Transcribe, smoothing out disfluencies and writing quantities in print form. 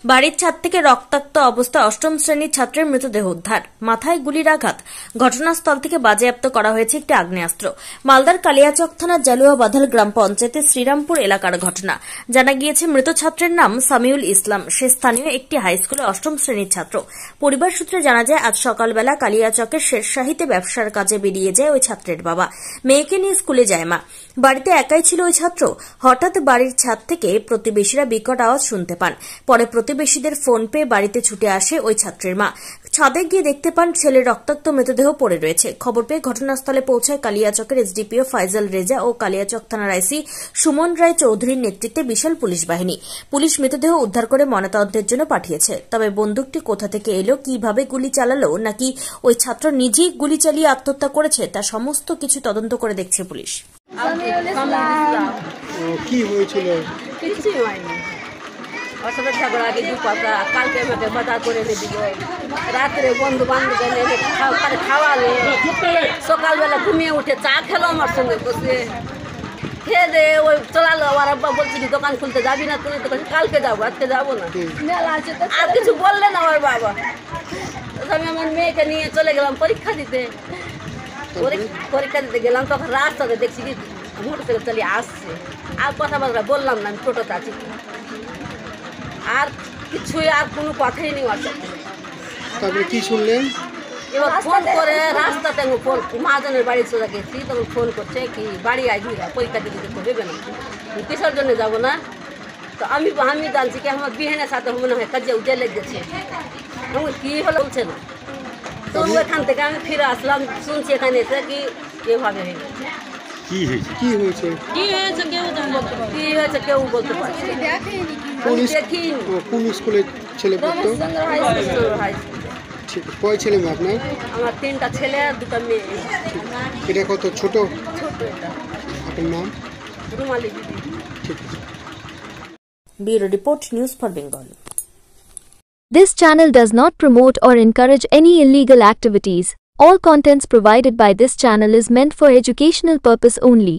বাড়ির ছাদ থেকে রক্তাক্ত অবস্থায় অষ্টম শ্রেণীর ছাত্রের মৃতদেহ উদ্ধার। মাথায় গুলির আঘাত। ঘটনাস্থল থেকে বাজেয়াপ্ত করা হয়েছে একটি আগ্নেয়াস্ত্র। মালদার কালিয়াচক থানার জালুয়া বাধাল গ্রাম পঞ্চায়েতের শ্রীরামপুর এলাকার ঘটনা। জানা গিয়েছে, মৃত ছাত্রের নাম সামিউল ইসলাম। সে স্থানীয় একটি হাইস্কুলে অষ্টম শ্রেণীর ছাত্র। পরিবার সূত্রে জানা যায়, আজ সকালবেলা কালিয়াচকের শেরশাহীতে ব্যবসার কাজে বেরিয়ে যায় ওই ছাত্রের বাবা। মেয়েকে নিয়ে স্কুলে যায় মা। বাড়িতে একাই ছিল ওই ছাত্র। হঠাৎ বাড়ির ছাদ থেকে প্রতিবেশীরা বিকট আওয়াজ শুনতে পান। পরে প্রতিবেশীদের ফোন পেয়ে বাড়িতে ছুটে আসে ওই ছাত্রের মা। ছাদে গিয়ে দেখতে পান ছেলের রক্তাক্ত মৃতদেহ পড়ে রয়েছে। খবর পেয়ে ঘটনাস্থলে পৌঁছায় কালিয়াচকের এসডিপিও ফাইজাল রেজা ও কালিয়াচক থানার আইসি সুমন রায় চৌধুরীর নেতৃত্বে বিশাল পুলিশ বাহিনী। পুলিশ মৃতদেহ উদ্ধার করে ময়নাতদন্তের জন্য পাঠিয়েছে। তবে বন্দুকটি কোথা থেকে এলো, কিভাবে গুলি চালালো, নাকি ওই ছাত্র নিজেই গুলি চালিয়ে আত্মহত্যা করেছে, তা সমস্ত কিছু তদন্ত করে দেখছে পুলিশ। কি হয়েছিল? কিছুই হয়নি। ওর সাথে ঝগড়া আগে দু কথা, কালকে আমাকে বাজার করে এনে দিল, রাত্রে বন্ধু বান্ধব এনে খাওয়ালো, সকালবেলা ঘুমিয়ে উঠে চা খেলো আমার সঙ্গে বসে, খেয়ে দে ওই চলালো। আমার আব্বা বলছি কি দোকান খুলতে যাবি না তুই? দোকান কালকে যাবো, আজকে যাবো না। আর কিছু বললেন আমার বাবা। আমি আমার মেয়েকে নিয়ে চলে গেলাম পরীক্ষা দিতে। পরীক্ষা দিতে গেলাম, তখন রাস্তাতে দেখছি কি মোটরসাইকেল চালিয়ে আসছে। আর কথাবার্তা বললাম না, আমি টোটোতে আছি। আর কিছুই, আর কোনো কথাই নেই। তারপরে কি শুনলেন? এবার ফোন করে রাস্তাতে মহাজনের বাড়ি চলে গেছি, তখন ফোন করছে কি বাড়ি আসবি না, পরীক্ষা দিতে তো ভেবে না, কিসের জন্য যাবো না? তো আমি জানছি কি আমার বিহানের সাথে মনে হয় কাজে উঠে লেগেছে। আমার কি হলো বলছে না। তো ওখান থেকে আমি ফিরে আসলাম, শুনছি এখানে এসে কি এভাবে হয়ে গেছে। কি হয়েছে কেউ বলতে পারছে না। কোন স্কুলের ছেলে পড়তো? ঠিক, কয় ছেলে মেয়ে আপনার? আমার 3টা ছেলে আর 2টা মেয়ে। এটা কত ছোট? ছোট এটা। আপনার নাম? রুমালি দিদি। ঠিক আছে। Bureau report, news for Bengal. This channel does not promote or encourage any illegal activities. All contents provided by this channel is meant for educational purpose only.